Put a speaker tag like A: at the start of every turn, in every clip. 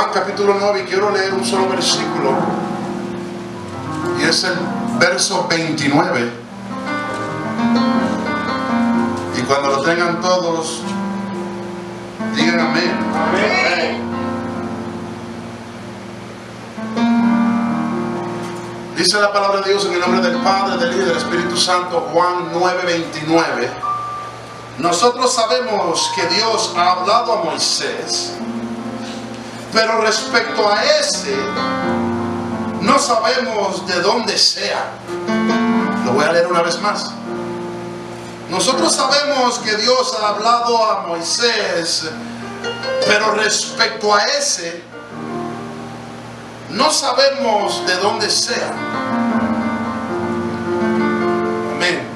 A: Juan capítulo 9, y quiero leer un solo versículo, y es el verso 29. Y cuando lo tengan todos, digan amén.
B: Amén.
A: Dice la palabra de Dios en el nombre del Padre, del Hijo y del Espíritu Santo. Juan 9:29. Nosotros sabemos que Dios ha hablado a Moisés, pero respecto a ese no sabemos de dónde sea. Lo voy a leer una vez más. Nosotros sabemos que Dios ha hablado a Moisés, pero respecto a ese no sabemos de dónde sea. Amén.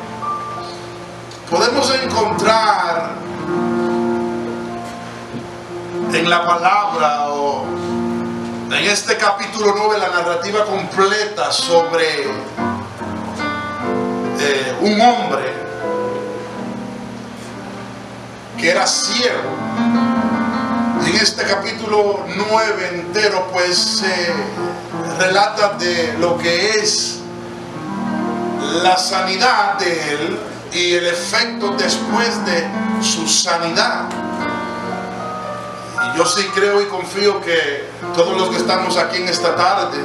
A: Podemos encontrar en la palabra o en este capítulo 9 la narrativa completa sobre un hombre que era ciego. En este capítulo 9 entero pues se relata de lo que es la sanidad de él y el efecto después de su sanidad. Y yo sí creo y confío que todos los que estamos aquí en esta tarde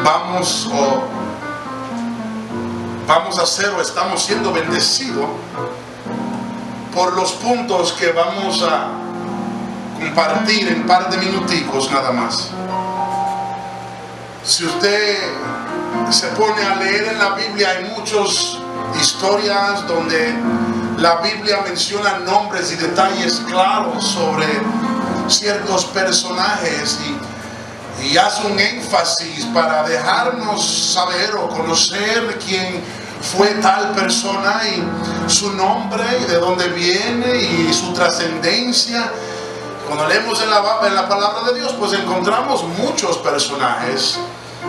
A: vamos a ser o estamos siendo bendecidos por los puntos que vamos a compartir en un par de minuticos nada más. Si usted se pone a leer en la Biblia, hay muchas historias donde la Biblia menciona nombres y detalles claros sobre ciertos personajes y hace un énfasis para dejarnos saber o conocer quién fue tal persona y su nombre y de dónde viene y su trascendencia. Cuando leemos en la palabra de Dios, pues encontramos muchos personajes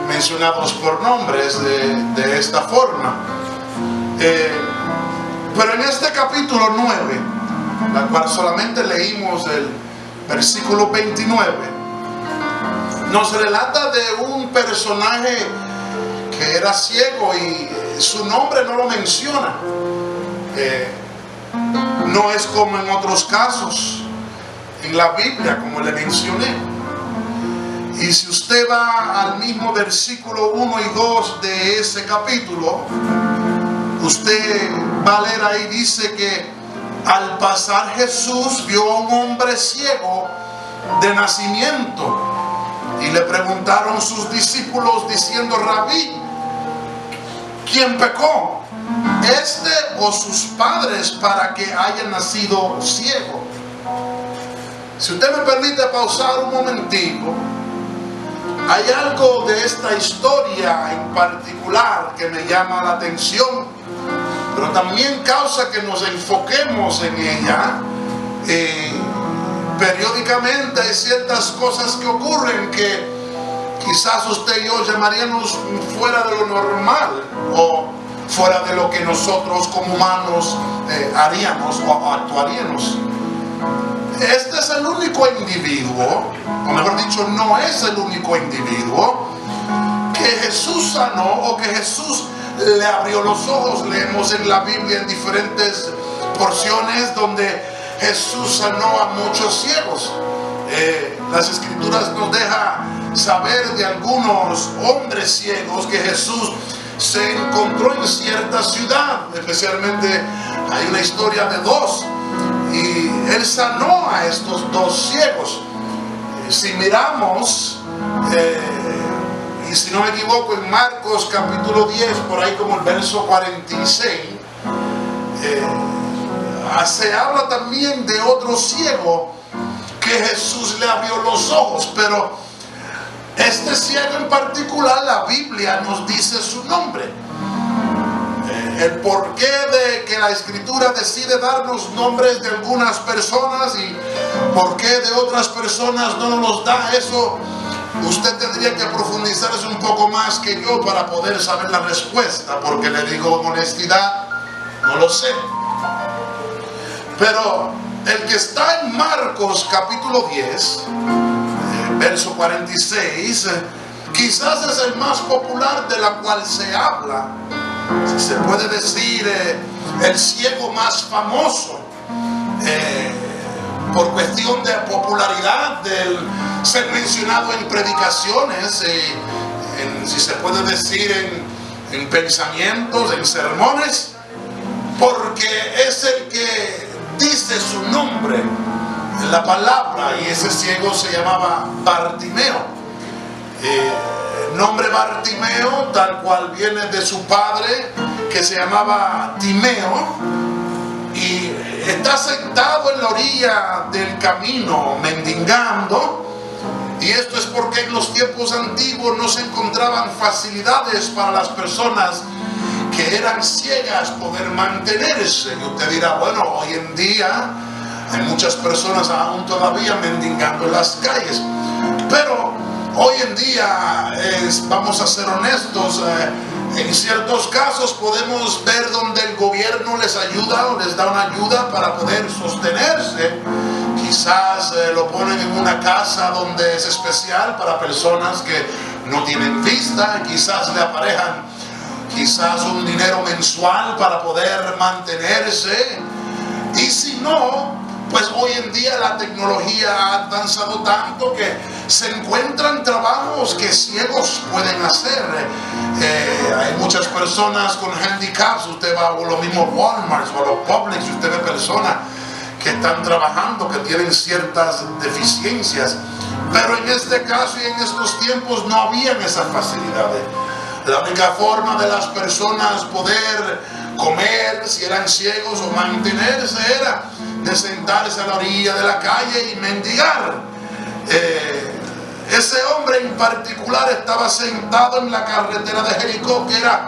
A: mencionados por nombres de esta forma. Pero en este capítulo 9, la cual solamente leímos el versículo 29, nos relata de un personaje que era ciego y su nombre no lo menciona. No es como en otros casos en la Biblia, como le mencioné. Y si usted va al mismo versículo 1 y 2 de ese capítulo, usted va a leer ahí, dice que al pasar Jesús vio a un hombre ciego de nacimiento y le preguntaron sus discípulos diciendo: Rabí, ¿quién pecó, este o sus padres, para que haya nacido ciego? Si usted me permite pausar un momentico, hay algo de esta historia en particular que me llama la atención, pero también causa que nos enfoquemos en ella. Periódicamente hay ciertas cosas que ocurren que quizás usted y yo llamaríamos fuera de lo normal o fuera de lo que nosotros como humanos haríamos o actuaríamos. Este es el único individuo, o mejor dicho, no es el único individuo que Jesús sanó o que Jesús le abrió los ojos. Leemos en la Biblia en diferentes porciones donde Jesús sanó a muchos ciegos. Las Escrituras nos dejan saber de algunos hombres ciegos que Jesús se encontró en cierta ciudad. Especialmente hay una historia de dos, y Él sanó a estos dos ciegos. Si miramos, y si no me equivoco, en Marcos capítulo 10, por ahí como el verso 46, se habla también de otro ciego que Jesús le abrió los ojos. Pero este ciego en particular, la Biblia nos dice su nombre. El porqué de que la Escritura decide darnos nombres de algunas personas y por qué de otras personas no nos da, eso usted tendría que profundizarse un poco más que yo para poder saber la respuesta, porque le digo con honestidad, no lo sé. Pero el que está en Marcos capítulo 10, verso 46, quizás es el más popular de la cual se habla, si se puede decir, el ciego más famoso, por cuestión de popularidad, del ser mencionado en predicaciones, si se puede decir en pensamientos, en sermones, porque es el que dice su nombre en la palabra, y ese ciego se llamaba Bartimeo. El nombre Bartimeo, tal cual viene de su padre, que se llamaba Timeo, y está sentado en la orilla del camino mendigando. Y esto es porque en los tiempos antiguos no se encontraban facilidades para las personas que eran ciegas poder mantenerse. Y usted dirá, bueno, hoy en día hay muchas personas aún todavía mendigando en las calles, pero hoy en día, vamos a ser honestos, en ciertos casos podemos ver donde el gobierno les ayuda o les da una ayuda para poder sostenerse. Quizás lo ponen en una casa donde es especial para personas que no tienen vista, quizás le aparejan quizás un dinero mensual para poder mantenerse. Y si no, pues hoy en día la tecnología ha avanzado tanto que se encuentran trabajos que ciegos pueden hacer. Hay muchas personas con handicaps. Usted va a los mismos Walmart o a los Publix y usted ve personas que están trabajando, que tienen ciertas deficiencias. Pero en este caso y en estos tiempos no habían esas facilidades. La única forma de las personas poder comer, si eran ciegos, o mantenerse, era de sentarse a la orilla de la calle y mendigar. Ese hombre en particular estaba sentado en la carretera de Jericó, que era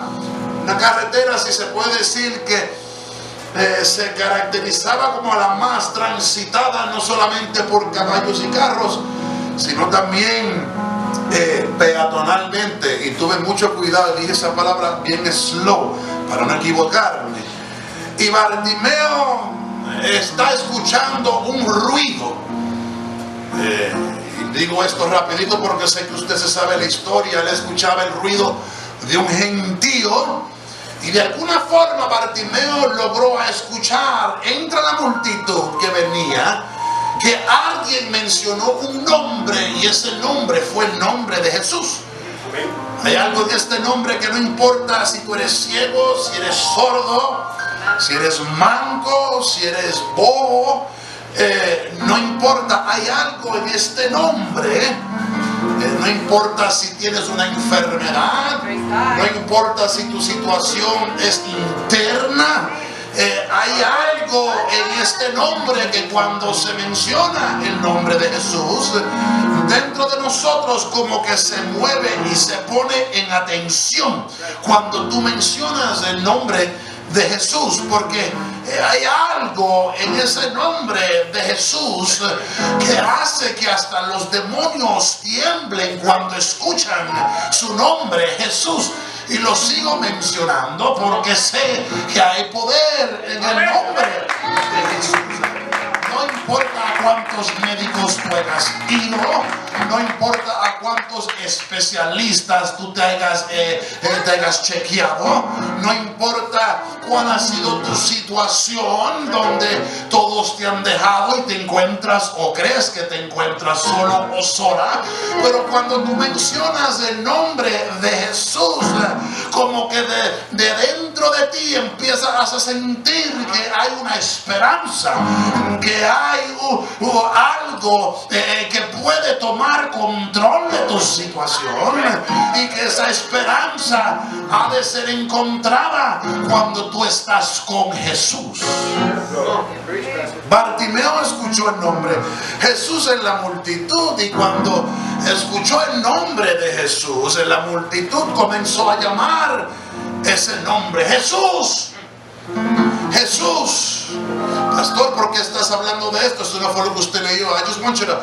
A: una carretera, si se puede decir, que se caracterizaba como la más transitada, no solamente por caballos y carros, sino también peatonalmente. Y tuve mucho cuidado, dije esa palabra bien slow para no equivocarme. Y Bartimeo está escuchando un ruido. Y digo esto rapidito porque sé que usted se sabe la historia. Él escuchaba el ruido de un gentío, y de alguna forma Bartimeo logró escuchar entre la multitud que venía que alguien mencionó un nombre, y ese nombre fue el nombre de Jesús. Hay algo de este nombre que no importa si tú eres ciego, si eres sordo, si eres manco, si eres bobo, no importa, hay algo en este nombre. No importa si tienes una enfermedad, no importa si tu situación es interna, hay algo en este nombre que cuando se menciona el nombre de Jesús, dentro de nosotros como que se mueve y se pone en atención cuando tú mencionas el nombre de Jesús, porque hay algo en ese nombre de Jesús que hace que hasta los demonios tiemblen cuando escuchan su nombre, Jesús. Y lo sigo mencionando porque sé que hay poder en el nombre de Jesús. No importa a cuántos médicos tú hayas ido, no importa a cuántos especialistas tú te hayas chequeado, no importa cuál ha sido tu situación donde todos te han dejado y te encuentras o crees que te encuentras solo o sola, pero cuando tú mencionas el nombre de Jesús, como que de dentro de ti empiezas a sentir que hay una esperanza, que hay algo que puede tomar control de tu situación, y que esa esperanza ha de ser encontrada cuando tú estás con Jesús. Bartimeo escuchó el nombre Jesús en la multitud, y cuando escuchó el nombre de Jesús en la multitud comenzó a llamar ese nombre: Jesús, Jesús. Pastor, ¿por qué estás hablando de esto? Eso no fue lo que usted leyó. I just want you to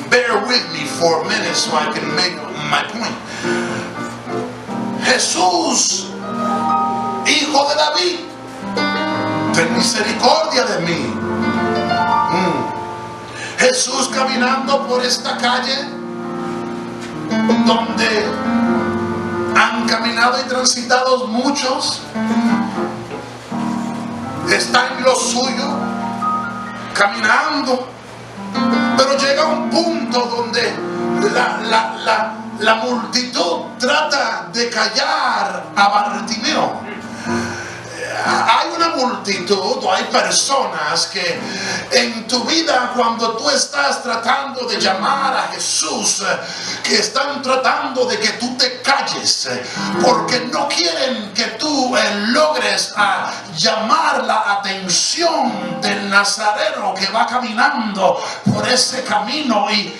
A: bear with me for a minute so I can make my point. Jesús, hijo de David, ten misericordia de mí. Jesús caminando por esta calle, donde han caminado y transitado muchos, está en lo suyo, caminando, pero llega un punto donde la multitud trata de callar a Bartimeo. Hay una multitud o hay personas que en tu vida, cuando tú estás tratando de llamar a Jesús, que están tratando de que tú te calles, porque no quieren que tú logres llamar la atención del nazareno que va caminando por ese camino. Y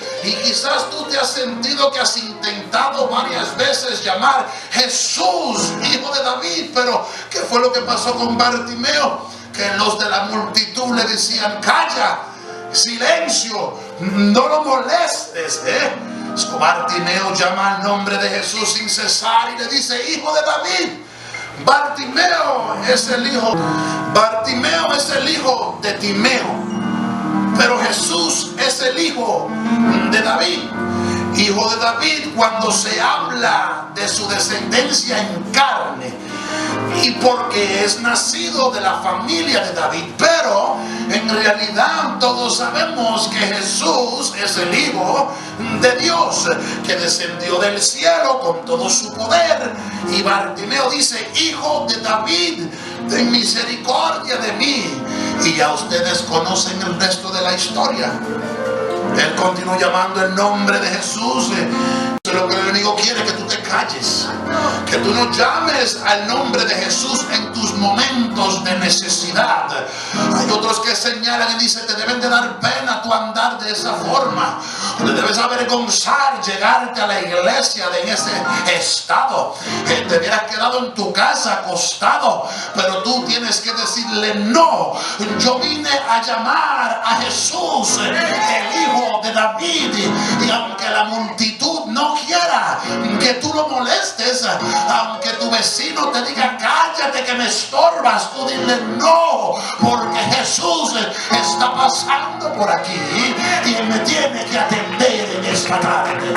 A: quizás tú te has sentido que has intentado varias veces llamar Jesús, hijo de David, pero ¿qué fue lo que pasó con Bartimeo? Que los de la multitud le decían: calla, silencio, no lo molestes, Bartimeo llama al nombre de Jesús sin cesar y le dice: hijo de David. Bartimeo es el hijo de Timeo, pero Jesús es el hijo de David. Hijo de David cuando se habla de su descendencia en carne, y porque es nacido de la familia de David, pero en realidad todos sabemos que Jesús es el Hijo de Dios, que descendió del cielo con todo su poder. Y Bartimeo dice: hijo de David, ten misericordia de mí. Y ya ustedes conocen el resto de la historia. Él continuó llamando el nombre de Jesús. Lo que el enemigo quiere es que tú te calles, que tú no llames al nombre de Jesús en tus momentos de necesidad. Hay otros que señalan y dicen: te deben de dar pena tu andar de esa forma, te debes avergonzar llegarte a la iglesia en ese estado, te hubieras quedado en tu casa acostado. Pero tú tienes que decirle: no, yo vine a llamar a Jesús, el hijo de David, y aunque la multitud no quiera que tú lo molestes, aunque tu vecino te diga: cállate que me estorbas, tú dile: no, porque Jesús está pasando por aquí y Él me tiene que atender en esta tarde.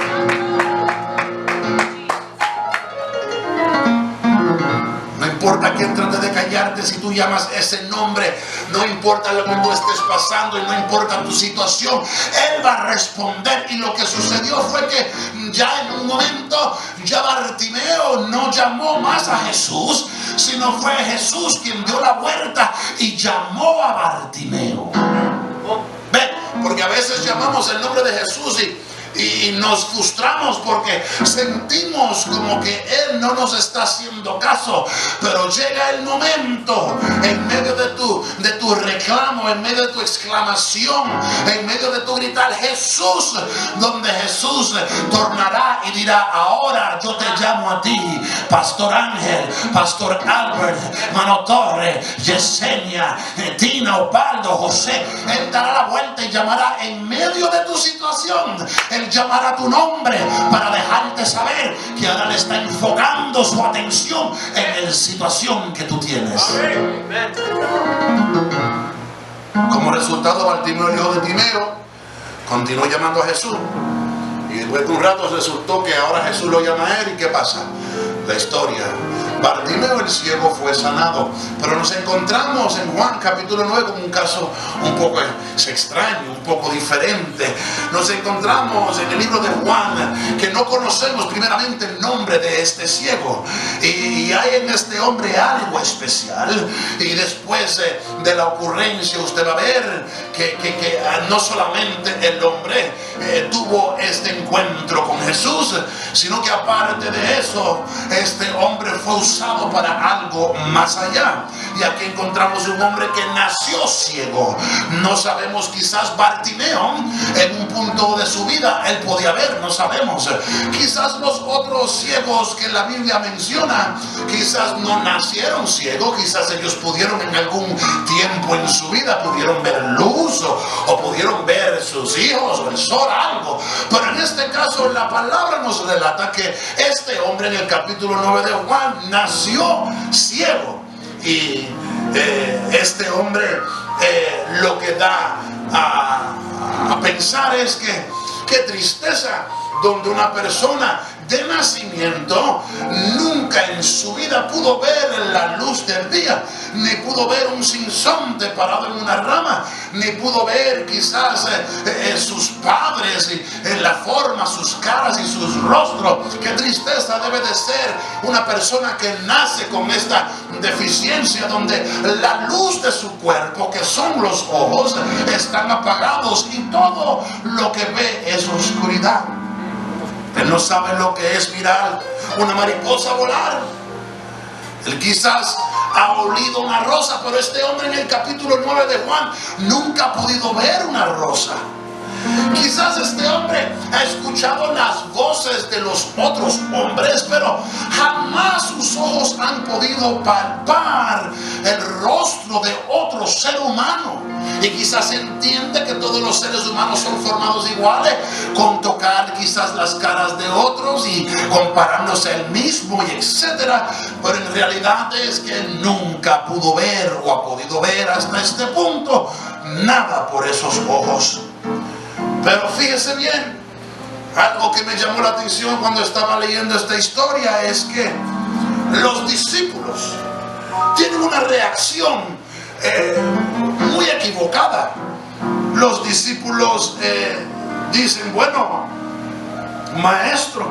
A: No importa quién trate de callarte, si tú llamas ese nombre, no importa lo que tú estés pasando y no importa tu situación, Él va a responder. Y lo que sucedió fue que ya en un momento, ya Bartimeo no llamó más a Jesús, sino fue Jesús quien dio la vuelta y llamó a Bartimeo. ¿Ve? Porque a veces llamamos el nombre de Jesús y nos frustramos porque sentimos como que Él no nos está haciendo caso. Pero llega el momento, en medio de tu reclamo, en medio de tu exclamación, en medio de tu gritar Jesús, donde Jesús tornará y dirá: ahora yo te llamo a ti, Pastor Ángel, Pastor Albert, Mano Torre, Yesenia, Tina, Opaldo, José. Él dará la vuelta y llamará en medio de tu situación. Él llamará tu nombre para dejarte saber que ahora le está enfocando su atención en la situación que tú tienes. Como resultado, Bartimeo, el hijo de Timeo, continuó llamando a Jesús. Y después de un rato resultó que ahora Jesús lo llama a él. ¿Y qué pasa? La historia: Bartimeo el ciego fue sanado. Pero nos encontramos en Juan capítulo 9 como un caso un poco extraño, un poco diferente. Nos encontramos en el libro de Juan que no conocemos primeramente el nombre de este ciego, y hay en este hombre algo especial. Y después de la ocurrencia usted va a ver que no solamente el hombre tuvo este encuentro con Jesús, sino que aparte de eso, este hombre fue usado para algo más allá. Y aquí encontramos un hombre que nació ciego. No sabemos, quizás Bartimeo en un punto de su vida él podía ver, no sabemos. Quizás los otros ciegos que la Biblia menciona, quizás no nacieron ciegos, quizás ellos pudieron en algún tiempo en su vida, pudieron ver luz o pudieron ver sus hijos o el sol, algo. Pero en este caso la palabra nos relata que este hombre en el capítulo 9 de Juan nació ciego. Y este hombre lo que da a pensar es que qué tristeza donde una persona de nacimiento nunca en su vida pudo ver la luz del día, ni pudo ver un sinsonte parado en una rama, ni pudo ver quizás sus padres y en la forma, sus caras y sus rostros. Qué tristeza debe de ser una persona que nace con esta deficiencia, donde la luz de su cuerpo, que son los ojos, están apagados y todo lo que ve es oscuridad. Él no sabe lo que es mirar una mariposa volar. Él quizás ha olido una rosa, pero este hombre en el capítulo 9 de Juan nunca ha podido ver una rosa. Quizás este hombre ha escuchado las voces de los otros hombres, pero jamás sus ojos han podido palpar el rostro de otro ser humano. Y quizás entiende que todos los seres humanos son formados iguales, con tocar quizás las caras de otros y comparándose a él mismo y etcétera. Pero en realidad es que él nunca pudo ver o ha podido ver hasta este punto nada por esos ojos. Pero fíjese bien, algo que me llamó la atención cuando estaba leyendo esta historia es que los discípulos tienen una reacción muy equivocada. Los discípulos dicen, bueno, maestro,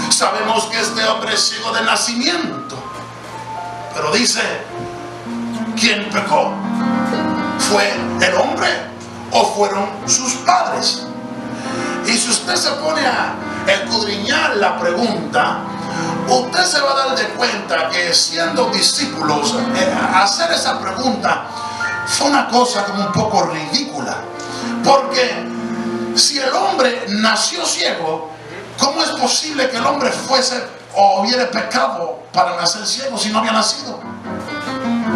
A: sabemos que este hombre es ciego de nacimiento, pero dice, ¿quién pecó? ¿Fue el hombre o fueron sus padres? Y si usted se pone a escudriñar la pregunta, usted se va a dar de cuenta que siendo discípulos, hacer esa pregunta fue una cosa como un poco ridícula. Porque si el hombre nació ciego, ¿cómo es posible que el hombre fuese o hubiera pecado para nacer ciego si no había nacido?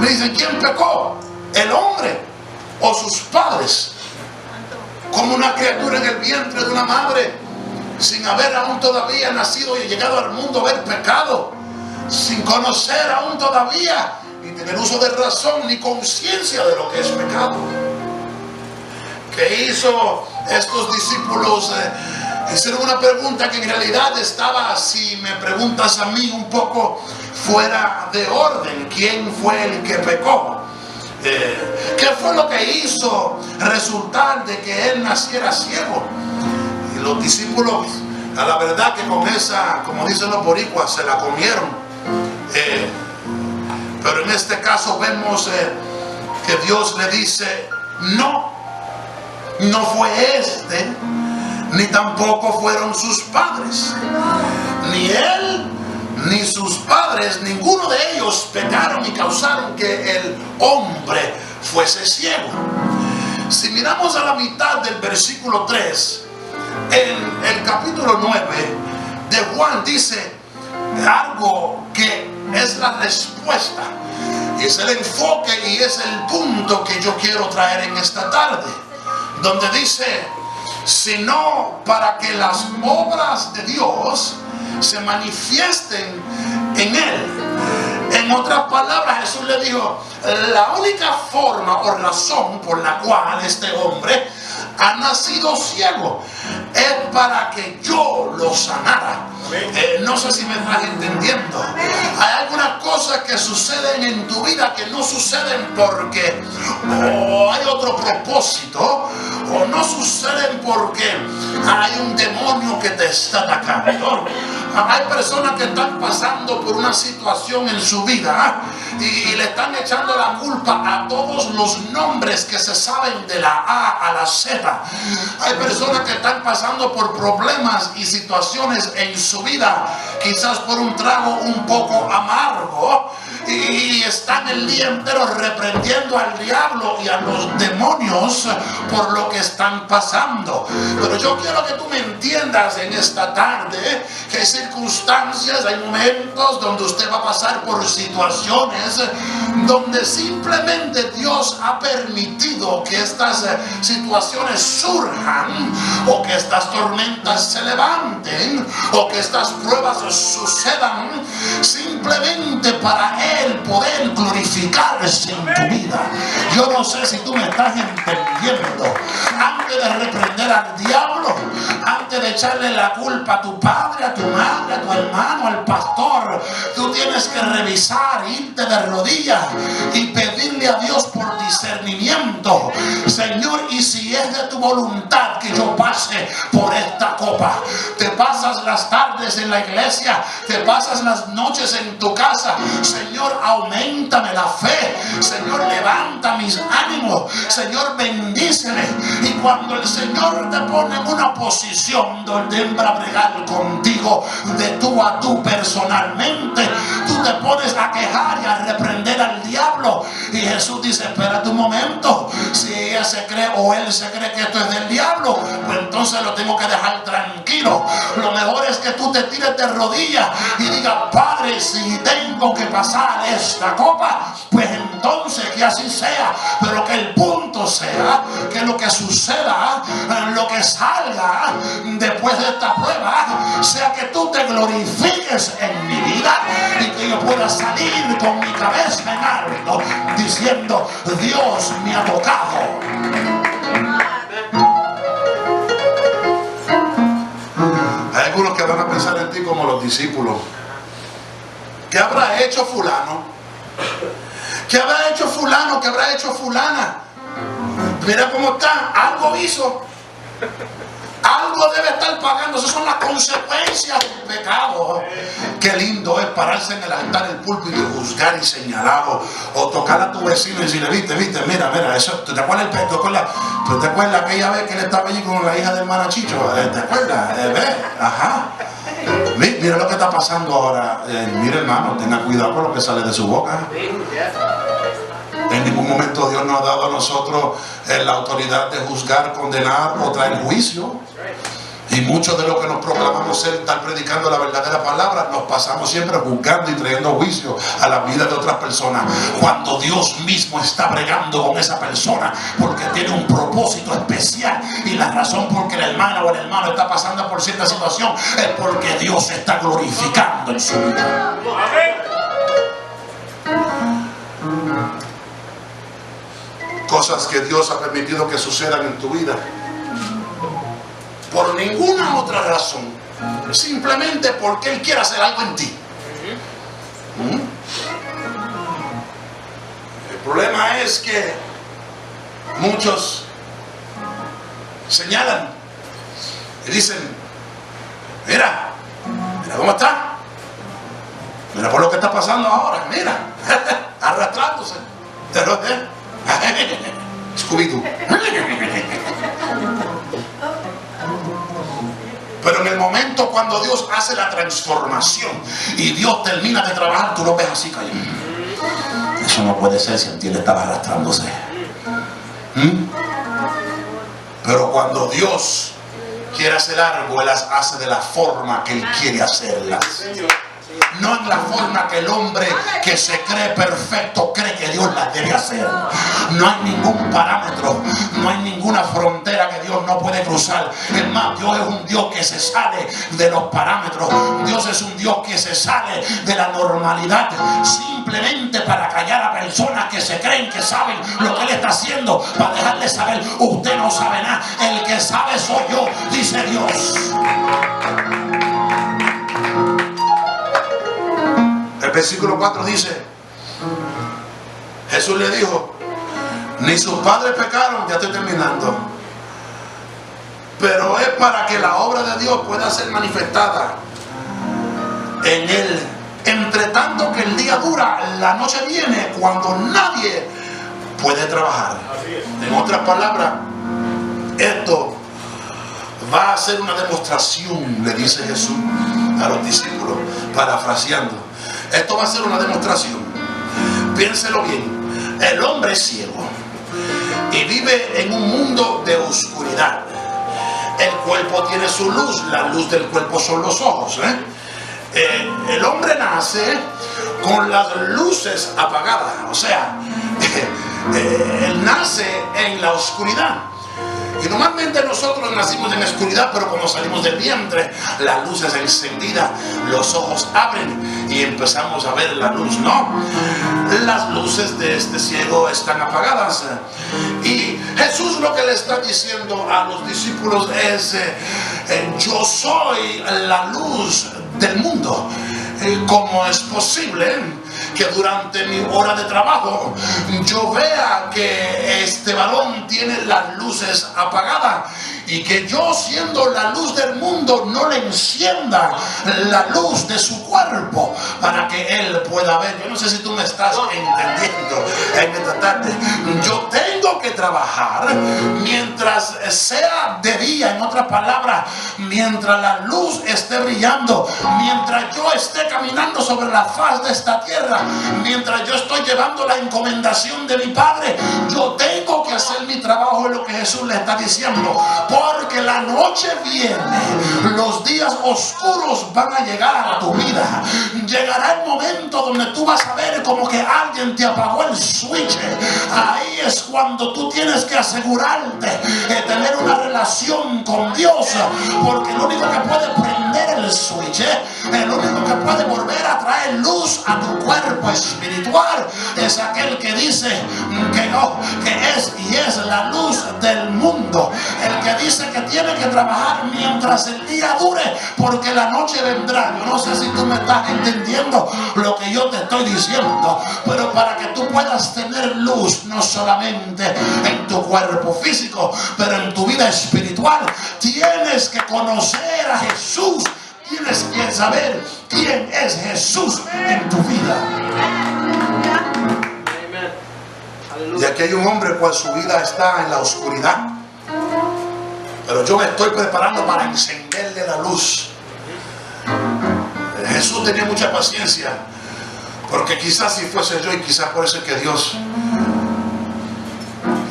A: Le dicen, ¿quién pecó? ¿El hombre o sus padres? Como una criatura en el vientre de una madre, sin haber aún todavía nacido y llegado al mundo, haber pecado, sin conocer aún todavía, ni tener uso de razón, ni conciencia de lo que es pecado. ¿Qué hizo estos discípulos? Hicieron una pregunta que en realidad estaba, si me preguntas a mí, un poco fuera de orden. ¿Quién fue el que pecó? ¿Qué fue lo que hizo resultar de que él naciera ciego? Y los discípulos, a la verdad que con esa, como dicen los boricuas, se la comieron. Pero en este caso vemos que Dios le dice, no fue este, ni tampoco fueron sus padres, ni él ni sus padres, ninguno de ellos pecaron y causaron que el hombre fuese ciego. Si miramos a la mitad del versículo 3, en el capítulo 9 de Juan dice algo que es la respuesta, es el enfoque y es el punto que yo quiero traer en esta tarde, donde dice, sino para que las obras de Dios se manifiesten en él. En otras palabras, Jesús le dijo, la única forma o razón por la cual este hombre ha nacido ciego es para que yo lo sanara. No sé si me estás entendiendo. Hay algunas cosas que suceden en tu vida que no suceden porque o hay otro propósito, o no suceden porque hay un demonio que te está atacando. Hay personas que están pasando por una situación en su vida y le están echando la culpa a todos los nombres que se saben de la A a la Z. Hay personas que están pasando por problemas y situaciones en su vida, quizás por un trago un poco amargo, y están el día entero reprendiendo al diablo y a los demonios por lo que están pasando. Pero yo quiero que tú me entiendas en esta tarde que hay circunstancias, hay momentos donde usted va a pasar por situaciones donde simplemente Dios ha permitido que estas situaciones surjan, o que estas tormentas se levanten, o que estas pruebas sucedan simplemente para Él poder glorificarse en tu vida. Yo no sé si tú me estás entendiendo. Antes de reprender al diablo, antes Aparte de echarle la culpa a tu padre, a tu madre, a tu hermano, al pastor, tú tienes que revisar, irte de rodillas y pedirle a Dios por discernimiento. Señor, y si es de tu voluntad que yo pase por esta copa. Te pasas las tardes en la iglesia, te pasas las noches en tu casa. Señor, auméntame la fe. Señor, levanta mis ánimos. Señor, bendíceme. Y cuando el Señor te pone en una posición donde entra a bregar contigo de tú a tú personalmente, tú te pones a quejar y a reprender al diablo. Y Jesús dice: espérate un momento, si ella se cree o él se cree que esto es del diablo, pues entonces lo tengo que dejar tranquilo. Lo mejor es que tú te tires de rodillas y digas: Padre, si tengo que pasar esta copa, pues entonces que así sea, pero que el punto sea que lo que suceda, lo que salga después de esta prueba, sea que tú te glorifiques en mi vida y que yo pueda salir con mi cabeza en alto diciendo: Dios me ha tocado. Hay algunos que van a pensar en ti como los discípulos. ¿Qué habrá hecho fulano? ¿Qué habrá hecho fulano? ¿Qué habrá hecho fulana? Mira cómo está, algo hizo. Algo debe estar pagando. Esas son las consecuencias del pecado. Qué lindo es pararse en el altar del púlpito y juzgar y señalar, o tocar a tu vecino y decirle: viste, mira, eso, ¿tú te acuerdas ¿Tú te acuerdas aquella vez que él estaba allí con la hija del hermano Chicho? ¿Te acuerdas? Ajá. Mira lo que está pasando ahora. Mira, hermano, tenga cuidado con lo que sale de su boca. En ningún momento Dios nos ha dado a nosotros la autoridad de juzgar, condenar o traer juicio. Y mucho de lo que nos proclamamos ser estar predicando la verdadera palabra, nos pasamos siempre juzgando y trayendo juicio a la vida de otras personas, cuando Dios mismo está bregando con esa persona porque tiene un propósito especial. Y la razón por que la hermana o el hermano está pasando por cierta situación es porque Dios se está glorificando en su vida. Cosas que Dios ha permitido que sucedan en tu vida por ninguna otra razón, simplemente porque Él quiere hacer algo en ti. El problema es que muchos señalan y dicen: mira cómo está, mira por lo que está pasando ahora, mira, arrastrándose. Scooby-Doo. Pero en el momento cuando Dios hace la transformación y Dios termina de trabajar, tú lo ves así cayendo. Eso no puede ser si él estaba arrastrándose. Pero cuando Dios quiere hacer algo, Él las hace de la forma que Él quiere hacerlas. No en la forma que el hombre que se cree perfecto cree que Dios las debe hacer. No hay ningún parámetro, no hay ninguna frontera que Dios no puede cruzar. Es más, Dios es un Dios que se sale de los parámetros. Dios es un Dios que se sale de la normalidad, simplemente para callar a personas que se creen que saben lo que Él está haciendo, para dejarles saber: usted no sabe nada, el que sabe soy yo, dice Dios. El versículo 4 dice: Jesús le dijo: ni sus padres pecaron, ya estoy terminando, pero es para que la obra de Dios pueda ser manifestada en él. Entre tanto que el día dura, la noche viene cuando nadie puede trabajar. En otras palabras, esto va a ser una demostración, le dice Jesús a los discípulos, parafraseando. Esto va a ser una demostración. Piénselo bien. El hombre es ciego y vive en un mundo de oscuridad. El cuerpo tiene su luz. La luz del cuerpo son los ojos. El hombre nace con las luces apagadas. O sea, él nace en la oscuridad. Y normalmente nosotros nacimos en la oscuridad, pero cuando salimos del vientre, la luz es encendida, los ojos abren y empezamos a ver la luz. No, las luces de este ciego están apagadas. Y Jesús lo que le está diciendo a los discípulos es: yo soy la luz del mundo. ¿Cómo es posible que durante mi hora de trabajo yo vea que este varón tiene las luces apagadas y que yo, siendo la luz del mundo, no le encienda la luz de su cuerpo para que él pueda ver? Yo no sé si tú me estás entendiendo en esta tarde. Yo tengo que trabajar mientras sea de día, en otras palabras, mientras la luz esté brillando, mientras yo esté caminando sobre la faz de esta tierra, mientras yo estoy llevando la encomendación de mi Padre. Yo tengo que hacer mi trabajo, en lo que Jesús le está diciendo, porque la noche viene, los días oscuros van a llegar a tu vida. Llegará el momento donde tú vas a ver como que alguien te apagó el switch. Ahí es cuando tú tienes que asegurarte de tener una relación con Dios, porque el único que puede prender el switch, el único que puede volver a traer luz a tu cuerpo espiritual, es aquel que dice que es y es la luz del mundo. El que dice que tiene que trabajar mientras el día dure, porque la noche vendrá. Yo no sé si tú me estás entendiendo lo que yo te estoy diciendo, pero para que tú puedas tener luz, no solamente en tu cuerpo físico, pero en tu vida espiritual, tienes que conocer a Jesús. Tienes que saber quién es Jesús en tu vida. Y aquí hay un hombre cual su vida está en la oscuridad, pero yo me estoy preparando para encenderle la luz. Jesús tenía mucha paciencia, porque quizás si fuese yo, y quizás por eso es que Dios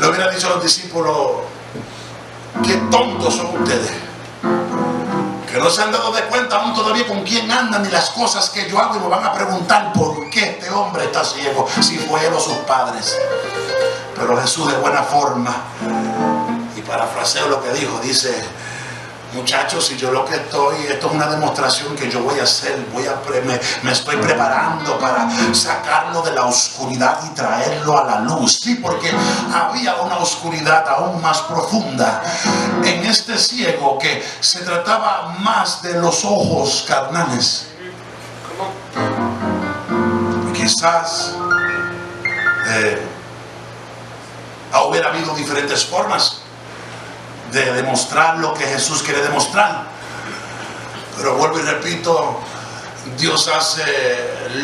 A: le hubiera dicho a los discípulos: qué tontos son ustedes, que no se han dado de cuenta aún todavía con quién andan ni las cosas que yo hago, y me van a preguntar por qué este hombre está ciego, si fue él o sus padres. Pero Jesús, de buena forma, y parafraseo lo que dijo, dice: muchachos, si yo lo que esto es una demostración que yo voy a hacer, me estoy preparando para sacarlo de la oscuridad y traerlo a la luz. Sí, porque había una oscuridad aún más profunda en este ciego, que se trataba más de los ojos carnales. Quizás hubiera habido diferentes formas de demostrar lo que Jesús quiere demostrar, pero vuelvo y repito, Dios hace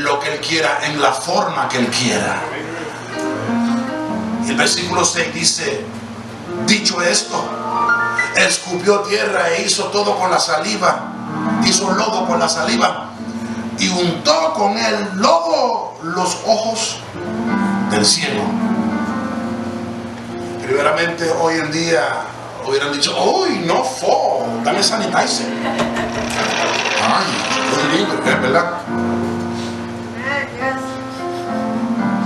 A: lo que Él quiera en la forma que Él quiera. Y el versículo 6 dice: dicho esto, escupió tierra e hizo todo con la saliva, hizo lodo con la saliva, y untó con el lodo los ojos del ciego. Primeramente, hoy en día hubieran dicho: uy, no fo, dame sanitizer. Ay, es libre, es verdad.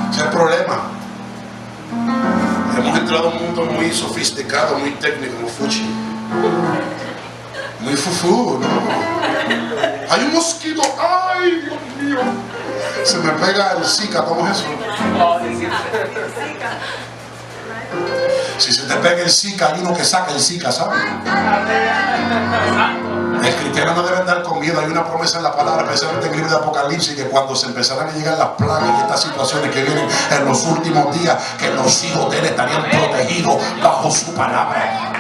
A: Ese es el problema. Hemos entrado a un mundo muy sofisticado, muy técnico, muy fuchi, muy fufú, ¿no? Hay un mosquito, ay, Dios mío, se me pega el Zika. ¿Cómo es eso? Si se te pega el Zika, hay uno que saca el Zika, ¿sabes? El cristiano no debe andar con miedo. Hay una promesa en la palabra, especialmente en el libro de Apocalipsis, que cuando se empezarán a llegar las plagas y estas situaciones que vienen en los últimos días, que los hijos de él estarían protegidos bajo su palabra.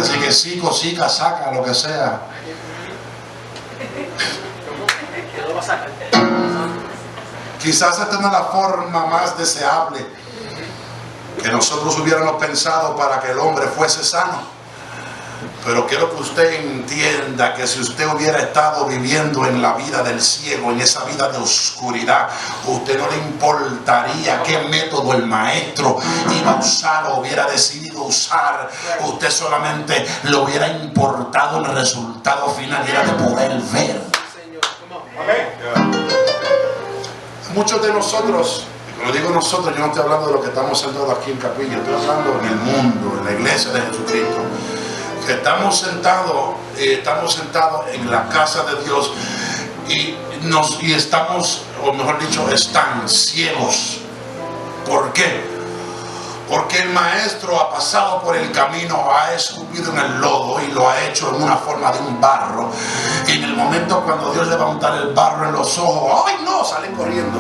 A: Así que Zika, saca lo que sea. Quizás esta no es la forma más deseable que nosotros hubiéramos pensado para que el hombre fuese sano. Pero quiero que usted entienda que si usted hubiera estado viviendo en la vida del ciego, en esa vida de oscuridad, usted no le importaría qué método el maestro iba a usar o hubiera decidido usar. Usted solamente le hubiera importado el resultado final, y era de poder ver. Muchos de nosotros, cuando digo nosotros, yo no estoy hablando de lo que estamos sentados aquí en capilla, estoy hablando en el mundo, en la iglesia de Jesucristo, que estamos sentados en la casa de Dios y estamos, o mejor dicho, están ciegos. ¿Por qué? Porque el maestro ha pasado por el camino, ha escupido en el lodo y lo ha hecho en una forma de un barro. Y en el momento cuando Dios le va a untar el barro en los ojos, ¡ay no! Salen corriendo.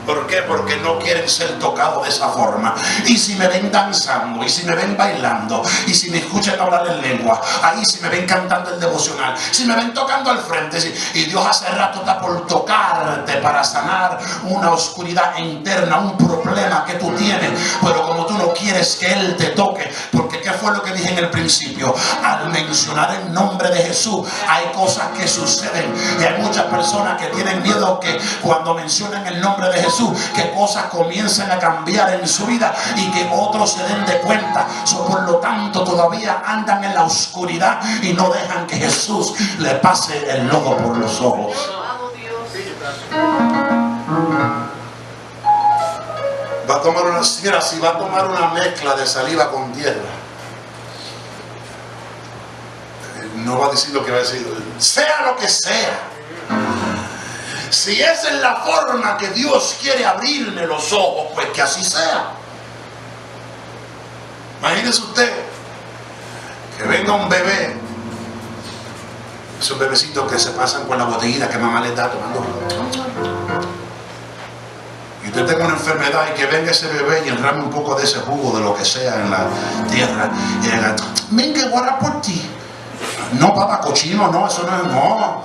A: ¿Por qué? Porque no quieren ser tocados de esa forma. Y si me ven danzando, y si me ven bailando, y si me escuchan hablar en lengua, ahí si me ven cantando el devocional, si me ven tocando al frente, y Dios hace rato está por tocarte para sanar una oscuridad interna, un problema que tú tienes, pero como tú no quieres que Él te toque, porque ¿qué fue lo que dije en el principio? Al mencionar el nombre de Jesús, hay cosas que suceden, y hay muchas personas que tienen miedo que cuando mencionan el nombre de Jesús, que cosas comiencen a cambiar en su vida y que otros se den de cuenta. Por lo tanto, todavía andan en la oscuridad y no dejan que Jesús le pase el lodo por los ojos. Va a tomar una, mira, si va a tomar una mezcla de saliva con tierra, no va a decir lo que va a decir, sea lo que sea. Si esa es la forma que Dios quiere abrirme los ojos, pues que así sea. Imagínese usted que venga un bebé, esos bebecitos que se pasan con la botellita que mamá les da tomando, y usted tenga una enfermedad y que venga ese bebé y enrame un poco de ese jugo de lo que sea en la tierra y diga, venga, guarda por ti. No, papá, cochino, no, eso no es, no.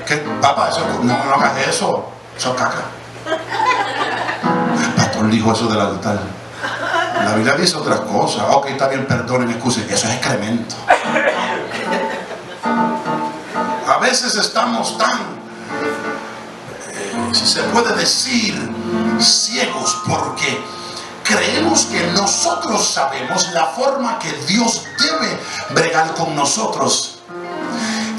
A: ¿Qué? Papá, eso, no hagas eso es caca. El pastor dijo eso del altar. La Biblia dice otras cosas. Ok, está bien, perdonen, excusen, eso es excremento. A veces estamos tan, si se puede decir, ciegos, porque creemos que nosotros sabemos la forma que Dios debe bregar con nosotros.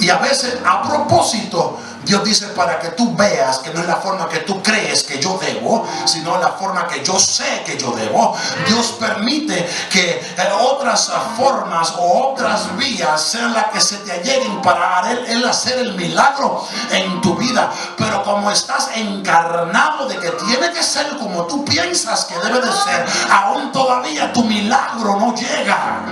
A: Y a veces, a propósito, Dios dice para que tú veas que no es la forma que tú crees que yo debo, sino la forma que yo sé que yo debo. Dios permite que otras formas o otras vías sean las que se te alleguen para Él hacer el milagro en tu vida. Pero como estás encarnado de que tiene que ser como tú piensas que debe de ser, aún todavía tu milagro no llega.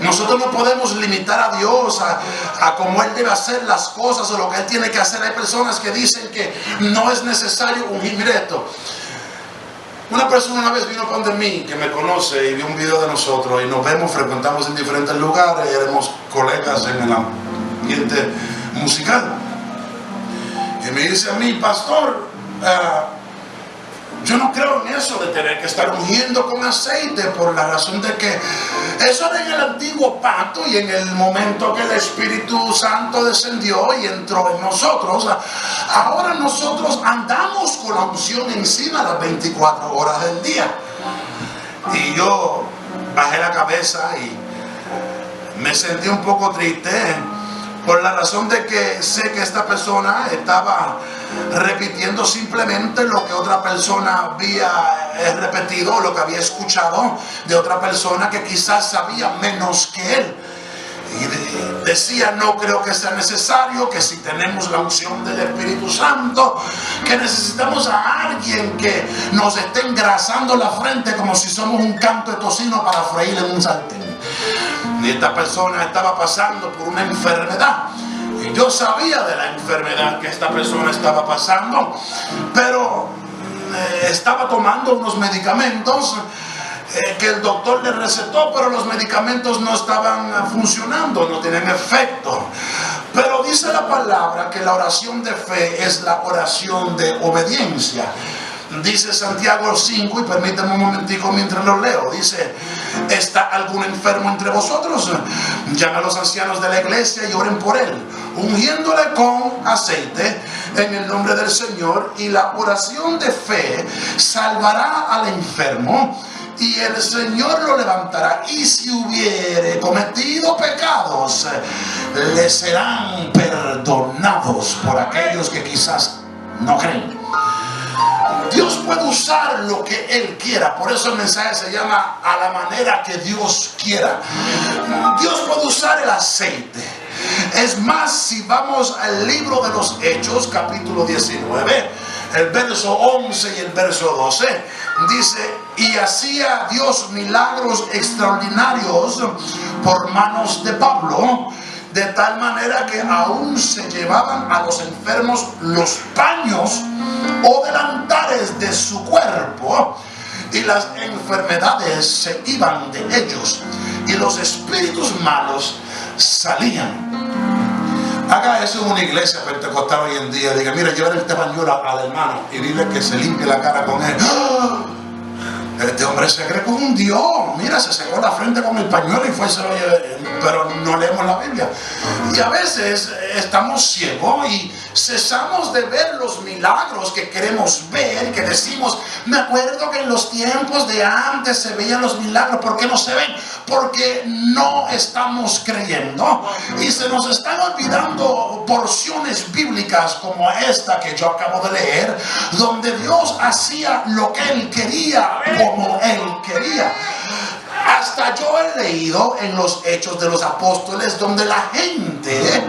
A: Nosotros no podemos limitar a Dios a cómo Él debe hacer las cosas o lo que Él tiene que hacer. Hay personas que dicen que no es necesario ungir esto. Una persona una vez vino donde mí, que me conoce y vio un video de nosotros y nos vemos, frecuentamos en diferentes lugares y éramos colegas en el ambiente musical. Y me dice a mí, pastor, yo no creo en eso de tener que estar ungiendo con aceite, por la razón de que eso era en el antiguo pacto y en el momento que el Espíritu Santo descendió y entró en nosotros. Ahora nosotros andamos con la unción encima las 24 horas del día. Y yo bajé la cabeza y me sentí un poco triste, por la razón de que sé que esta persona estaba repitiendo simplemente lo que otra persona había repetido, lo que había escuchado de otra persona que quizás sabía menos que él. Y decía, no creo que sea necesario, que si tenemos la unción del Espíritu Santo, que necesitamos a alguien que nos esté engrasando la frente como si somos un canto de tocino para freír en un sartén. Y esta persona estaba pasando por una enfermedad. Y yo sabía de la enfermedad que esta persona estaba pasando, pero estaba tomando unos medicamentos que el doctor le recetó, pero los medicamentos no estaban funcionando, no tenían efecto. Pero dice la palabra que la oración de fe es la oración de obediencia. Dice Santiago 5, y permítanme un momentico mientras lo leo. Dice, ¿está algún enfermo entre vosotros? Llamen a los ancianos de la iglesia y oren por él, ungiéndole con aceite en el nombre del Señor, y la oración de fe salvará al enfermo y el Señor lo levantará, y si hubiere cometido pecados, le serán perdonados. Por aquellos que quizás no creen, Dios puede usar lo que Él quiera. Por eso el mensaje se llama a la manera que Dios quiera. Dios puede usar el aceite. Es más, si vamos al libro de los Hechos, capítulo 19, el verso 11 y el verso 12. Dice: y hacía Dios milagros extraordinarios por manos de Pablo, de tal manera que aún se llevaban a los enfermos los paños o delantares de su cuerpo, y las enfermedades se iban de ellos, y los espíritus malos salían. Haga eso en una iglesia pentecostal hoy en día. Diga: mira, llévale este pañuelo al hermano y dile que se limpie la cara con él. ¡Ah! Este hombre se cree con un Dios. Mira, se secó la frente con el pañuelo y fue, pero no leemos la Biblia. Y a veces estamos ciegos y cesamos de ver los milagros que queremos ver, que decimos: me acuerdo que en los tiempos de antes se veían los milagros. ¿Por qué no se ven? Porque no estamos creyendo y se nos están olvidando porciones bíblicas como esta que yo acabo de leer, donde Dios hacía lo que Él quería, como Él quería. Hasta yo he leído en los Hechos de los Apóstoles donde la gente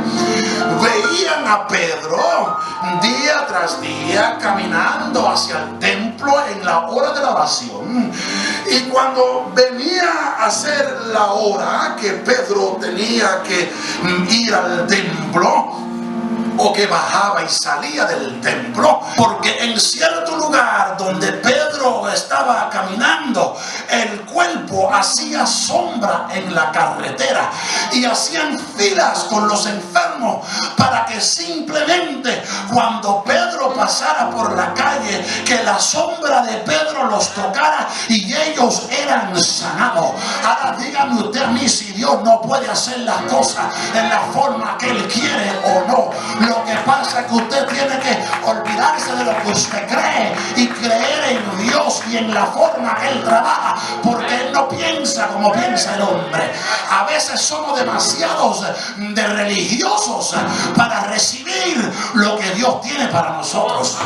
A: veían a Pedro día tras día caminando hacia el templo en la hora de la oración, y cuando venía a ser la hora que Pedro tenía que ir al templo, o que bajaba y salía del templo, porque en cierto lugar donde Pedro estaba caminando, el cuerpo hacía sombra en la carretera y hacían filas con los enfermos para que simplemente cuando Pedro pasara por la calle, que la sombra de Pedro los tocara y ellos eran sanados. Ahora dígame usted a mí si Dios no puede hacer las cosas en la forma que Él quiere o no. Lo que pasa es que usted tiene que olvidarse de lo que usted cree y creer en Dios y en la forma que Él trabaja, porque Él no piensa como piensa el hombre. A veces somos demasiados de religiosos para recibir lo que Dios tiene para nosotros.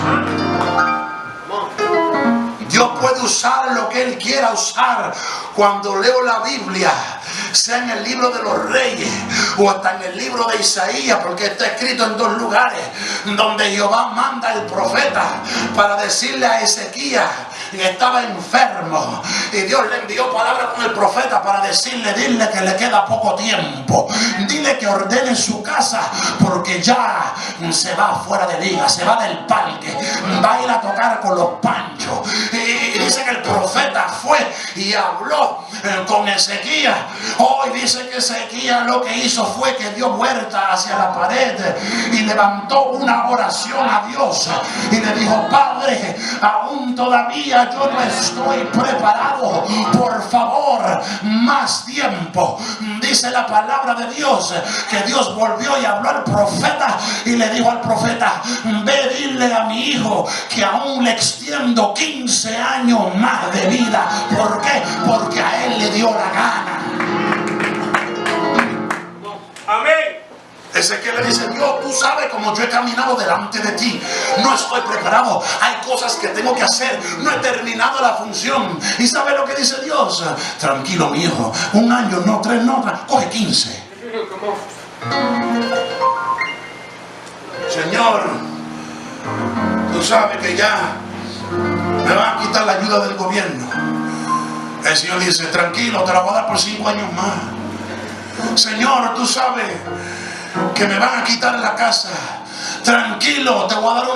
A: Dios puede usar lo que Él quiera usar. Cuando leo la Biblia, sea en el libro de los Reyes o hasta en el libro de Isaías, porque está escrito en dos lugares donde Jehová manda al profeta para decirle a Ezequías que estaba enfermo, y Dios le envió palabra con el profeta para decirle: dile que le queda poco tiempo, dile que ordene su casa porque ya se va fuera de liga, se va del parque, va a ir a tocar con los panchos. Y dice que el profeta fue y habló con Ezequías. Hoy dice que Ezequías lo que hizo fue que dio vuelta hacia la pared y levantó una oración a Dios y le dijo: Padre, aún todavía yo no estoy preparado, por favor, más tiempo. Dice la palabra de Dios que Dios volvió y habló al profeta y le dijo al profeta: ve, dile a mi hijo que aún le extiendo 15 años más de vida. ¿Por qué? Porque a él le dio la gana. Amén. Ezequiel le dice: Dios, tú sabes cómo yo he caminado delante de ti. No estoy preparado. Hay cosas que tengo que hacer. No he terminado la función. ¿Y sabe lo que dice Dios? Tranquilo, mi hijo. 1 año, no 3, no. Coge 15. Señor, tú sabes que ya me van a quitar la ayuda del gobierno. El Señor dice: tranquilo, te la voy a dar por 5 años más. Señor, tú sabes que me van a quitar la casa. Tranquilo, te voy a dar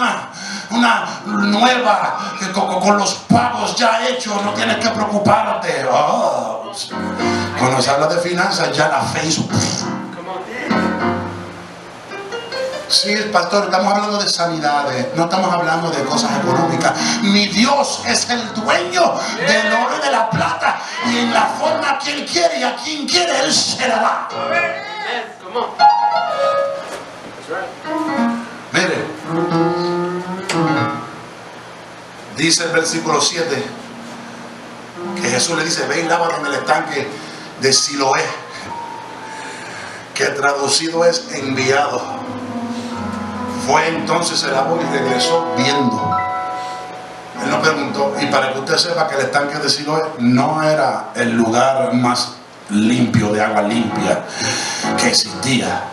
A: una nueva con los pagos ya hechos, no tienes que preocuparte. Oh, cuando se habla de finanzas, ya la Facebook. Sí, pastor, estamos hablando de sanidades, no estamos hablando de cosas económicas. Mi Dios es el dueño del oro y de la plata, y en la forma que Él quiere y a quien quiere, Él se la da. Mire, dice el versículo 7 que Jesús le dice: ve y lávate en el estanque de Siloé, que traducido es enviado. Fue entonces, se lavó y regresó viendo. Él no preguntó. Y para que usted sepa que el estanque de Siloé no era el lugar más limpio, de agua limpia, que existía.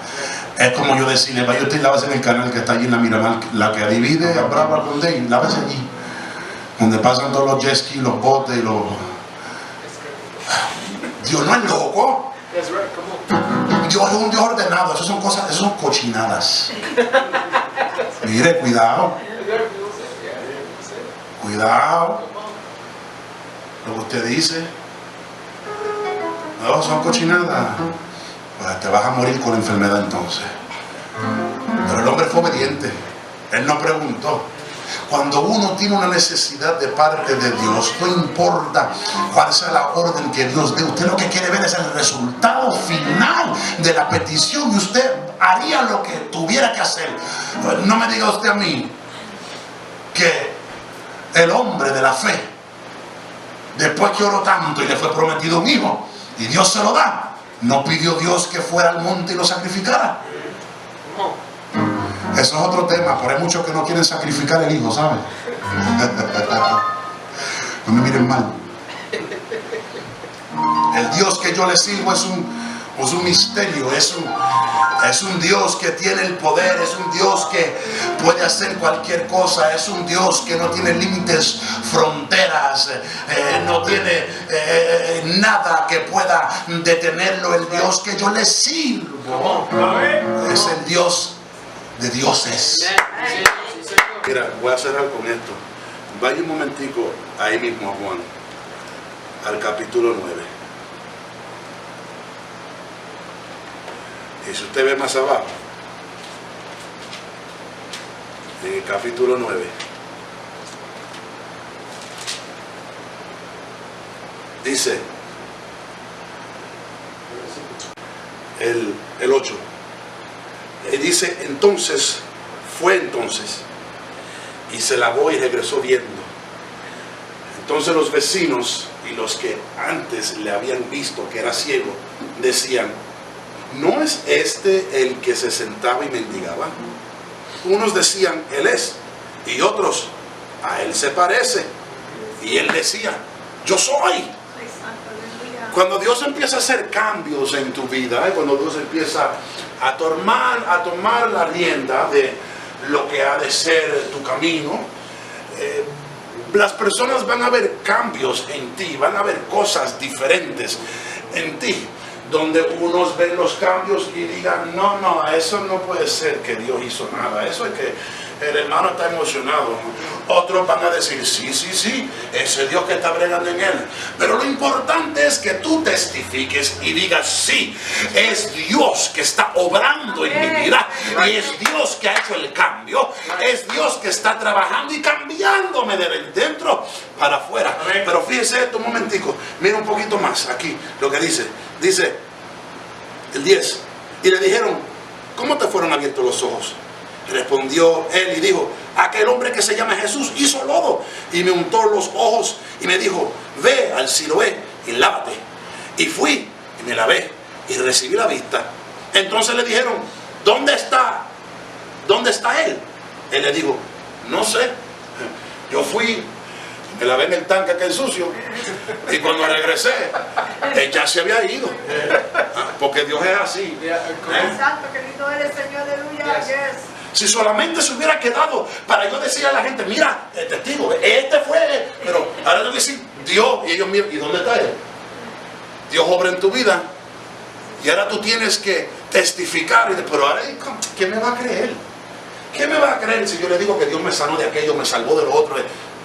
A: Es como yo decirle, vaya usted y lávese en el canal que está allí en la Miramar, la que divide a Brava con Day, lávese allí, donde pasan todos los jet ski, los botes y los... Dios no es loco. Dios es un Dios ordenado. Eso son cosas, eso son cochinadas. Mire, cuidado. Cuidado. Lo que usted dice. No, son cochinadas. Pues te vas a morir con la enfermedad entonces. Pero el hombre fue obediente. Él no preguntó. Cuando uno tiene una necesidad de parte de Dios, no importa cuál sea la orden que Dios dé, usted lo que quiere ver es el resultado final de la petición y usted haría lo que tuviera que hacer. No me diga usted a mí que el hombre de la fe, después que oró tanto y le fue prometido un hijo y Dios se lo da, no pidió Dios que fuera al monte y lo sacrificara. Eso es otro tema, pero hay muchos que no quieren sacrificar el hijo, ¿saben? No me miren mal. El Dios que yo le sirvo es un misterio, es un Dios que tiene el poder, es un Dios que puede hacer cualquier cosa, es un Dios que no tiene límites, fronteras, no tiene nada que pueda detenerlo. El Dios que yo le sirvo es el Dios de dioses. Mira, voy a cerrar con esto. Vaya un momentico ahí mismo a Juan, al capítulo 9. Y si usted ve más abajo, en el capítulo 9, dice el 8. Dice, fue entonces, y se lavó y regresó viendo. Entonces los vecinos y los que antes le habían visto que era ciego, decían, ¿no es este el que se sentaba y mendigaba? Unos decían, él es, y otros, a él se parece. Y él decía, yo soy. Cuando Dios empieza a hacer cambios en tu vida, cuando Dios empieza a tomar la rienda de lo que ha de ser tu camino, las personas van a ver cambios en ti, van a ver cosas diferentes en ti, donde unos ven los cambios y digan, no, eso no puede ser que Dios hizo nada, eso es que el hermano está emocionado. Otros van a decir, sí, ese Dios que está bregando en él. Pero lo importante es que tú testifiques y digas, sí, es Dios que está obrando en mi vida, y es Dios que ha hecho el cambio, es Dios que está trabajando y cambiándome de dentro para afuera. Pero fíjese esto un momentico, mira un poquito más aquí lo que dice el 10, y le dijeron, ¿cómo te fueron abiertos los ojos? Respondió él y dijo, aquel hombre que se llama Jesús hizo lodo y me untó los ojos y me dijo, ve al Siloé y lávate. Y fui y me lavé y recibí la vista. Entonces le dijeron, ¿dónde está él? Él le dijo, no sé, yo fui, me lavé en el tanque aquel sucio, y cuando regresé él ya se había ido, porque Dios es así.
B: Santo, que lindo eres, Señor, aleluya.
A: Si solamente se hubiera quedado para yo decirle a la gente, mira, el testigo, este fue, pero ahora tengo que decir Dios, y ellos miran, ¿y dónde está él? Dios obra en tu vida, y ahora tú tienes que testificar, pero ahora, ¿quién me va a creer? ¿Quién me va a creer si yo le digo que Dios me sanó de aquello, me salvó de lo otro?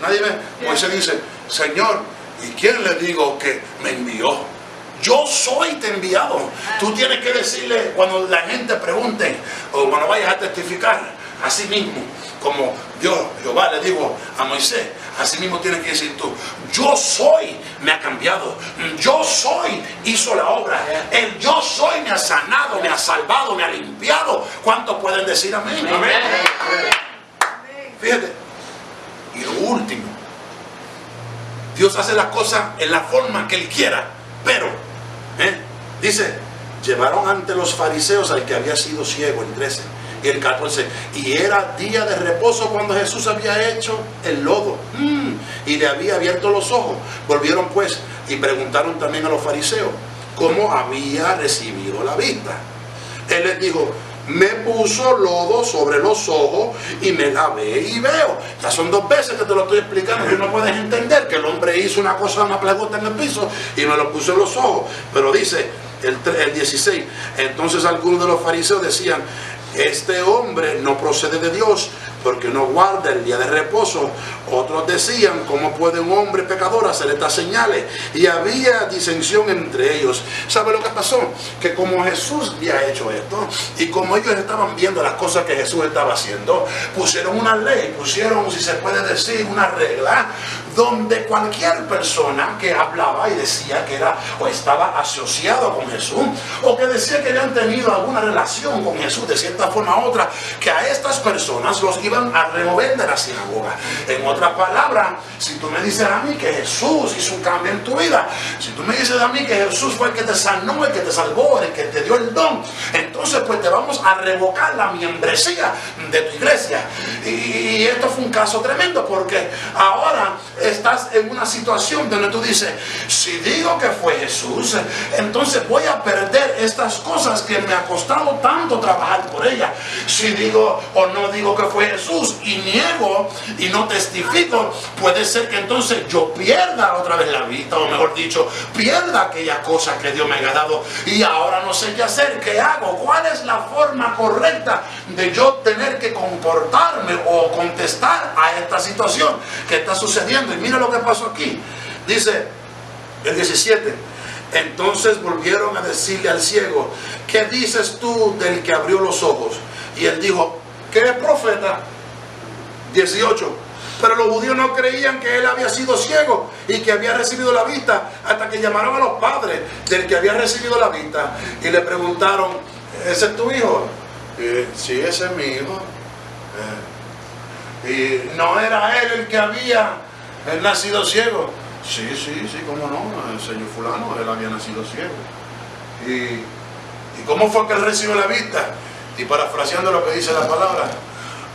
A: Nadie me... Moisés dice, Señor, ¿y quién le digo que me envió? Yo soy te enviado. Tú tienes que decirle cuando la gente pregunte o cuando vayas a testificar, así mismo, como Jehová le dijo a Moisés, así mismo tienes que decir tú, yo soy me ha cambiado, yo soy hizo la obra, el yo soy me ha sanado, me ha salvado, me ha limpiado. ¿Cuántos pueden decir amén? Amén. Fíjate, y lo último, Dios hace las cosas en la forma que Él quiera, pero dice, llevaron ante los fariseos al que había sido ciego, el 13 y el 14, y era día de reposo cuando Jesús había hecho el lodo y le había abierto los ojos. Volvieron pues y preguntaron también a los fariseos cómo había recibido la vista. Él les dijo,
C: me puso lodo sobre los ojos y me lavé y veo. Ya son 2 veces que te lo estoy explicando y no puedes entender que el hombre hizo una cosa, una plegota en el piso y me lo puso en los ojos. Pero dice el 16, entonces algunos de los fariseos decían, este hombre no procede de Dios porque no guarda el día de reposo. Otros decían, ¿cómo puede un hombre pecador hacer estas señales? Y había disensión entre ellos. ¿Sabe lo que pasó? Que como Jesús había hecho esto y como ellos estaban viendo las cosas que Jesús estaba haciendo, pusieron una ley, pusieron, si se puede decir, una regla donde cualquier persona que hablaba y decía que era o estaba asociado con Jesús o que decía que habían tenido alguna relación con Jesús de cierta forma u otra, que a estas personas los iban a remover de la sinagoga. En otras palabras, si tú me dices a mí que Jesús hizo un cambio en tu vida, si tú me dices a mí que Jesús fue el que te sanó, el que te salvó, el que te dio el don, entonces pues te vamos a revocar la membresía de tu iglesia. Y esto fue un caso tremendo porque ahora estás en una situación donde tú dices, si digo que fue Jesús, entonces voy a perder estas cosas que me ha costado tanto trabajar por ellas. Si digo o no digo que fue Jesús y niego y no testifico, puede ser que entonces yo pierda otra vez la vista, o mejor dicho, pierda aquella cosa que Dios me ha dado y ahora no sé qué hacer, qué hago, cuál es la forma correcta de yo tener que comportarme o contestar a esta situación que está sucediendo. Y mira lo que pasó aquí, dice el 17, entonces volvieron a decirle al ciego, ¿qué dices tú del que abrió los ojos? Y él dijo, que es profeta. 18, pero los judíos no creían que él había sido ciego y que había recibido la vista hasta que llamaron a los padres del que había recibido la vista y le preguntaron, ¿ese es tu hijo? Sí, ese es mi hijo. Y no era él el que había nacido ciego. Sí, cómo no, el señor fulano, él había nacido ciego. ¿Y cómo fue que él recibió la vista? Y parafraseando lo que dice la palabra,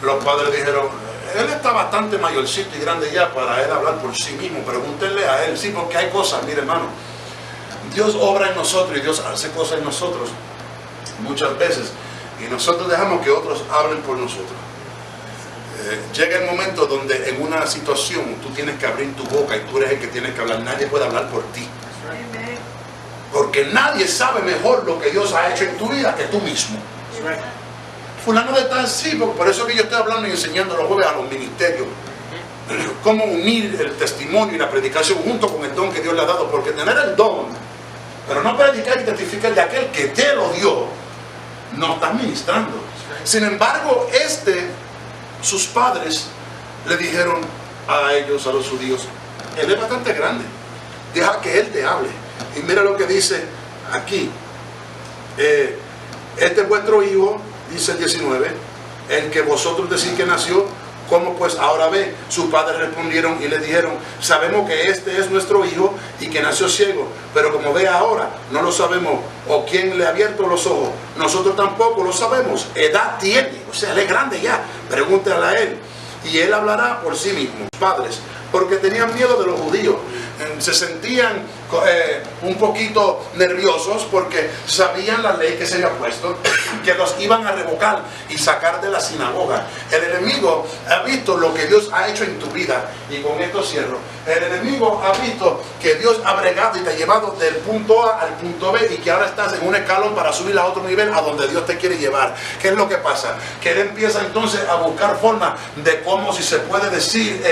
C: los padres dijeron, él está bastante mayorcito y grande ya para él hablar por sí mismo, pregúntenle a él. Sí, porque hay cosas, mire hermano, Dios obra en nosotros y Dios hace cosas en nosotros muchas veces y nosotros dejamos que otros hablen por nosotros. Llega el momento donde en una situación tú tienes que abrir tu boca y tú eres el que tienes que hablar, nadie puede hablar por ti. Porque nadie sabe mejor lo que Dios ha hecho en tu vida que tú mismo. Fulano de tal, sí, por eso que yo estoy hablando y enseñando los jueves a los ministerios cómo unir el testimonio y la predicación junto con el don que Dios le ha dado, porque tener el don pero no predicar y testificar de aquel que te lo dio no está ministrando. Sin embargo, sus padres le dijeron a ellos, a los judíos, él es bastante grande, deja que él te hable. Y mira lo que dice aquí, este es vuestro hijo, dice el 19, el que vosotros decís que nació, ¿cómo pues ahora ve? Sus padres respondieron y le dijeron, sabemos que este es nuestro hijo y que nació ciego, pero como ve ahora, no lo sabemos, o quién le ha abierto los ojos, nosotros tampoco lo sabemos, edad tiene, o sea, él es grande ya, pregúntale a él, y él hablará por sí mismo. Padres, porque tenían miedo de los judíos, se sentían un poquito nerviosos porque sabían la ley que se había puesto, que los iban a revocar y sacar de la sinagoga. El enemigo ha visto lo que Dios ha hecho en tu vida, y con esto cierro. El enemigo ha visto que Dios ha bregado y te ha llevado del punto A al punto B, y que ahora estás en un escalón para subir a otro nivel a donde Dios te quiere llevar. ¿Qué es lo que pasa? Que él empieza entonces a buscar forma de cómo, si se puede decir,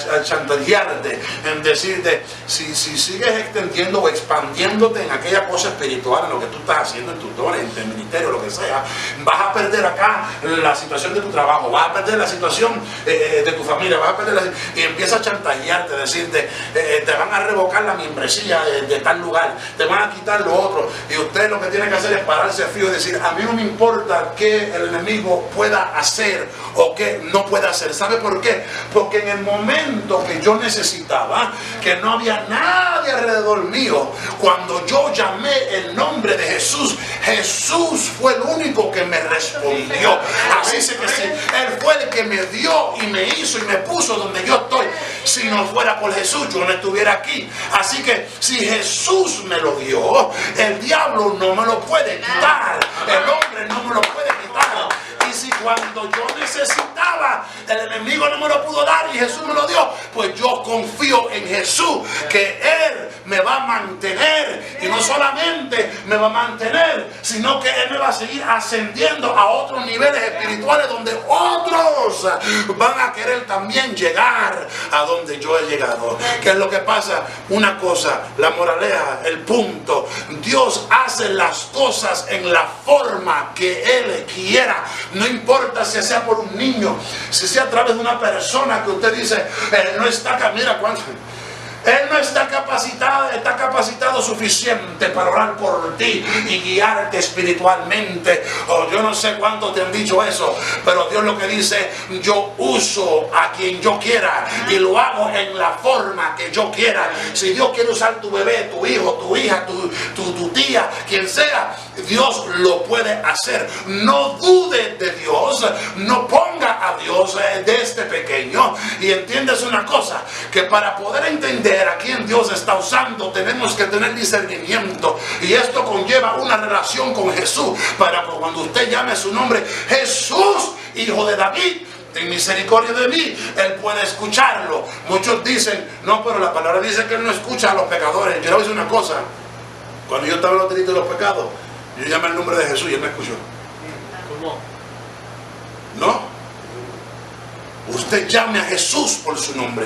C: a chantajearte, en decirte, si sigues extendiendo o expandiéndote en aquella cosa espiritual, en lo que tú estás haciendo, en tus dones, en el ministerio, lo que sea, vas a perder acá la situación de tu trabajo, vas a perder la situación de tu familia, vas a perder y empieza a chantajearte, decirte, te van a revocar la membresía de tal lugar, te van a quitar lo otro, y usted lo que tiene que hacer es pararse frío y decir, a mí no me importa qué el enemigo pueda hacer o qué no pueda hacer. ¿Sabe por qué? Porque en el momento que yo necesitaba, que no había nadie alrededor mío, cuando yo llamé el nombre de Jesús, Jesús fue el único que me respondió. Así es que sí, Él fue el que me dio y me hizo y me puso donde yo estoy. Si no fuera por Jesús, yo no estuviera aquí. Así que si Jesús me lo dio, el diablo no me lo puede quitar. El hombre no me lo puede quitar. Y si cuando yo necesitaba, el enemigo no me lo pudo dar y Jesús me lo dio, pues yo confío en Jesús, que Él me va a mantener. Y no solamente me va a mantener, sino que Él me va a seguir ascendiendo a otros niveles espirituales donde otros van a querer también llegar a donde yo he llegado. ¿Qué es lo que pasa? Una cosa, la moraleja, el punto: Dios hace las cosas en la forma que Él quiera. No importa si sea por un niño, si sea a través de una persona que usted dice, no está acá, mira cuánto. Él no está capacitado suficiente para orar por ti y guiarte espiritualmente. Oh, yo no sé cuánto te han dicho eso, pero Dios lo que dice: yo uso a quien yo quiera y lo hago en la forma que yo quiera. Si Dios quiere usar tu bebé, tu hijo, tu hija, tu tía, quien sea, Dios lo puede hacer. No dude de Dios, no ponga a Dios desde pequeño. Y entiendes una cosa, que para poder entender a quién Dios está usando, tenemos que tener discernimiento, y esto conlleva una relación con Jesús, para que cuando usted llame su nombre, Jesús, hijo de David, ten misericordia de mí, Él puede escucharlo. Muchos dicen, no, pero la palabra dice que Él no escucha a los pecadores. Yo le voy a decir una cosa: cuando yo estaba en los delitos de los pecados, yo llamé el nombre de Jesús y Él me escuchó.
D: ¿Cómo?
C: No, usted llame a Jesús por su nombre,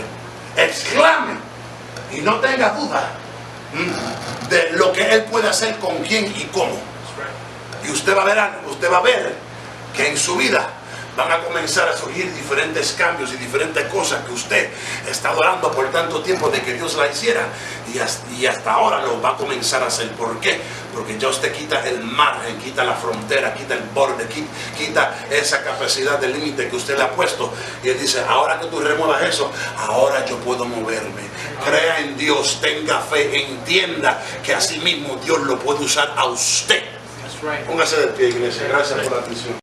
C: exclame y no tenga duda de lo que Él puede hacer, con quién y cómo. Y usted va a ver que en su vida van a comenzar a surgir diferentes cambios y diferentes cosas que usted está adorando por tanto tiempo de que Dios la hiciera, y hasta ahora lo va a comenzar a hacer. ¿Por qué? Porque ya usted quita el margen, quita la frontera, quita el borde, quita esa capacidad de límite que usted le ha puesto, y Él dice: ahora que tú remuevas eso, ahora yo puedo moverme. Crea en Dios, tenga fe, entienda que así mismo Dios lo puede usar a usted. Póngase de pie, iglesia. Gracias por la atención.